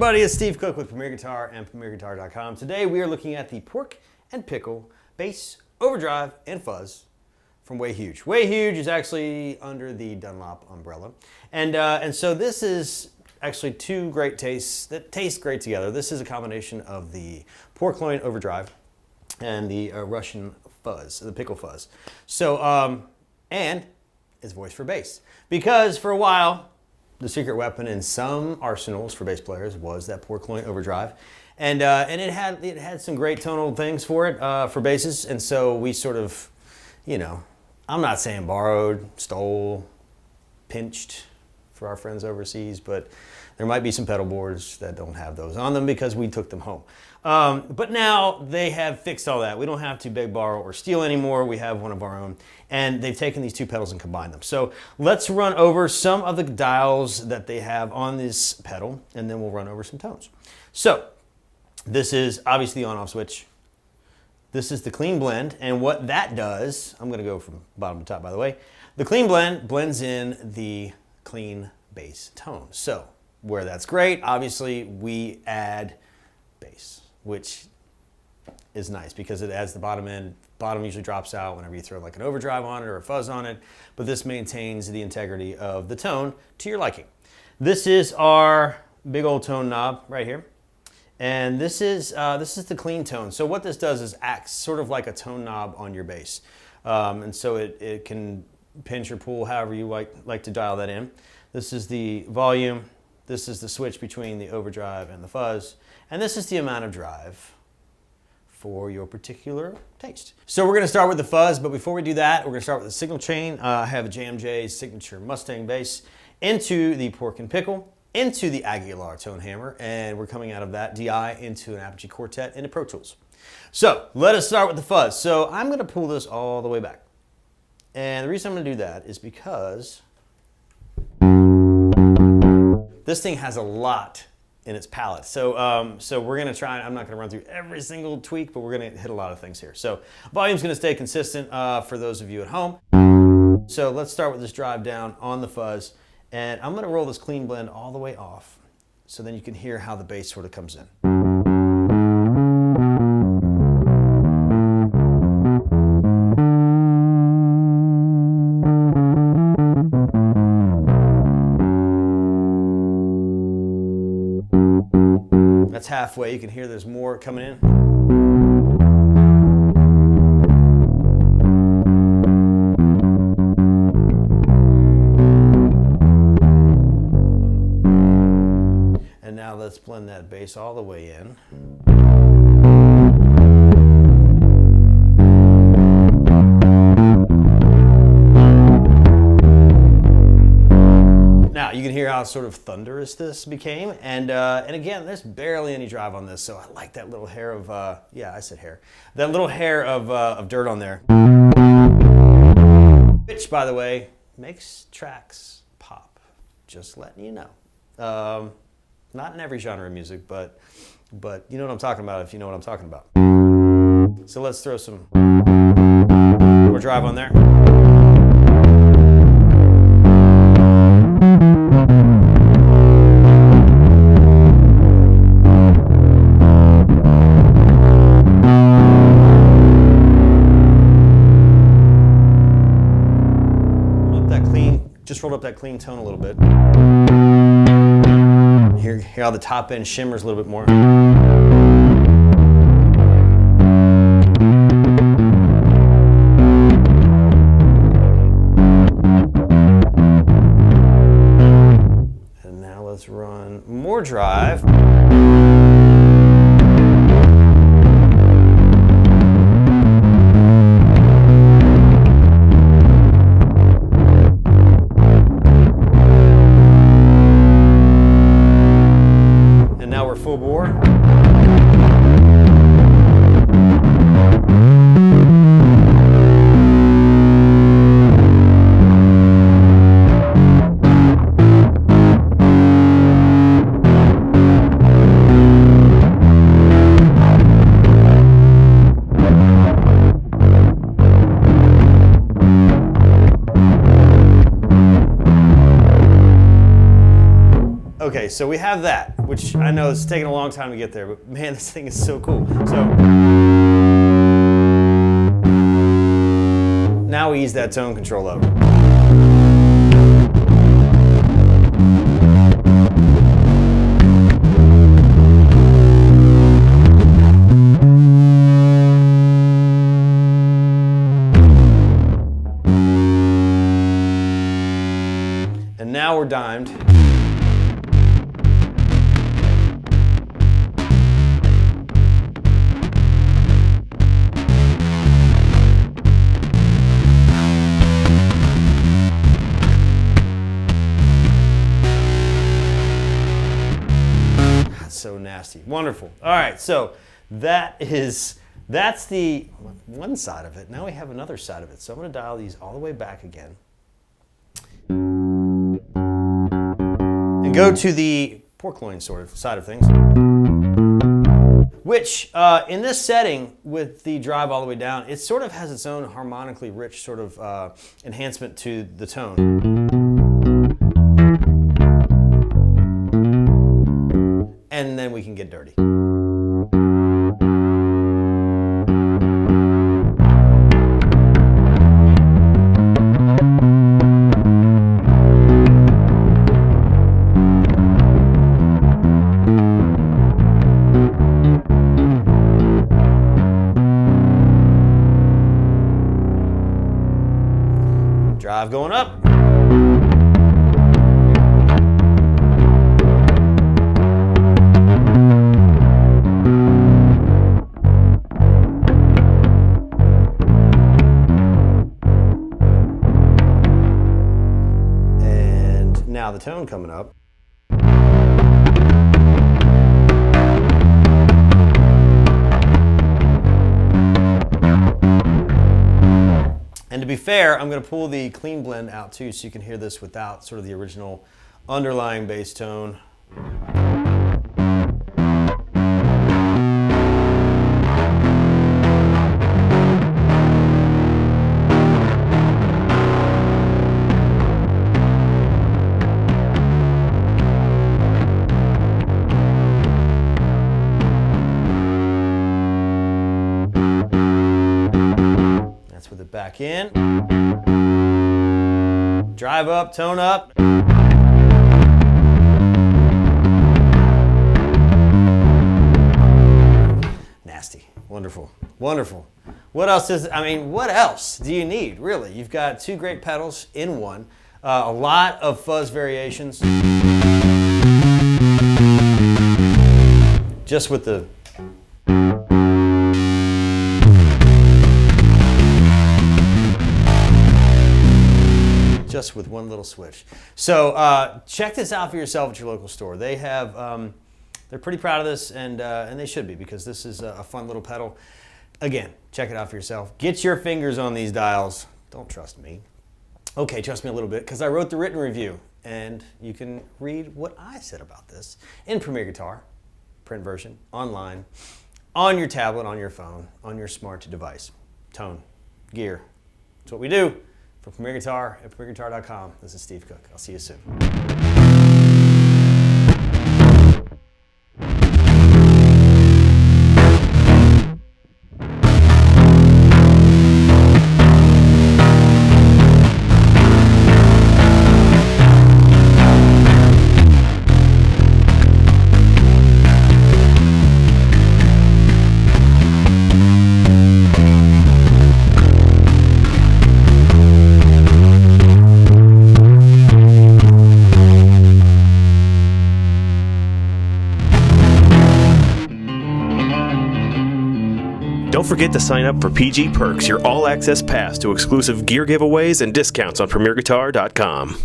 everybody, it's Steve Cook with Premier Guitar and PremierGuitar.com. Today we are looking at the Pork and Pickle Bass, Overdrive, and Fuzz from Way Huge. Way Huge is actually under the Dunlop umbrella. And so this is actually two great tastes that taste great together. This is a combination of the Pork Loin Overdrive and the Russian Fuzz, the Pickle Fuzz. So, and it's voiced for bass. Because for a while, the secret weapon in some arsenals for bass players was that Pork Loin Overdrive. And it had some great tonal things for it, for basses. And so we sort of, you know, I'm not saying borrowed, stole, pinched for our friends overseas, but there might be some pedal boards that don't have those on them because we took them home. But now they have fixed all that. We don't have to beg, borrow, or steal anymore. We have one of our own. And they've taken these two pedals and combined them. So let's run over some of the dials that they have on this pedal, and then we'll run over some tones. So this is obviously the on-off switch. This is the clean blend, and what that does, I'm gonna go from bottom to top, by the way. The clean blend blends in the clean bass tone. So where that's great, obviously we add bass, which is nice because it adds the bottom end. Bottom usually drops out whenever you throw like an overdrive on it or a fuzz on it, but this maintains the integrity of the tone to your liking. This is our big old tone knob right here. And this is the clean tone. So what this does is acts sort of like a tone knob on your bass. And so it can pinch or pull however you like to dial that in. This is the volume. This is the switch between the overdrive and the fuzz. And this is the amount of drive for your particular taste. So we're gonna start with the fuzz, but before we do that, we're gonna start with the signal chain. I have a JMJ signature Mustang bass into the Pork and Pickle, into the Aguilar tone hammer, and we're coming out of that DI into an Apogee Quartet into Pro Tools. So let us start with the fuzz. So I'm gonna pull this all the way back. And the reason I'm gonna do that is because this thing has a lot in its palette. So, so we're gonna try, I'm not gonna run through every single tweak, but we're gonna hit a lot of things here. So volume's gonna stay consistent for those of you at home. So let's start with this drive down on the fuzz, and I'm gonna roll this clean blend all the way off, so then you can hear how the bass sort of comes in. That's halfway. You can hear there's more coming in. And now let's blend that bass all the way in. Now you can hear how sort of thunderous this became, and again, there's barely any drive on this, so I like that little hair of yeah, I said hair, that little hair of dirt on there, which, by the way, makes tracks pop. Just letting you know. Not in every genre of music, but you know what I'm talking about if you know what I'm talking about. So let's throw some more drive on there. Just rolled up that clean tone a little bit. Hear how the top end shimmers a little bit more. And now let's run more drive. Full bore. Okay, so we have that. which I know it's taken a long time to get there, but man, this thing is so cool. So now we ease that tone control up. And now we're dimed. So nasty. Wonderful. All right, so that's the one side of it. Now we have another side of it. So I'm going to dial these all the way back again. And go to the pork loin sort of side of things. Which, in this setting, with the drive all the way down, it sort of has its own harmonically rich sort of enhancement to the tone. And then we can get dirty. Drive going up. Now the tone coming up. And to be fair, I'm going to pull the clean blend out too so you can hear this without sort of the original underlying bass tone. With it back in. Drive up, tone up. Nasty. Wonderful. Wonderful. What else what else do you need, really? You've got two great pedals in one. A lot of fuzz variations. Just with the just with one little switch. So check this out for yourself at your local store. They have, they're pretty proud of this, and they should be, because this is a fun little pedal. Again, check it out for yourself. Get your fingers on these dials. Don't trust me. Okay, trust me a little bit, because I wrote the written review, and you can read what I said about this in Premier Guitar, print version, online, on your tablet, on your phone, on your smart device. Tone, gear. That's what we do. For Premier Guitar at PremierGuitar.com, this is Steve Cook. I'll see you soon. Don't forget to sign up for PG Perks, your all-access pass to exclusive gear giveaways and discounts on PremierGuitar.com.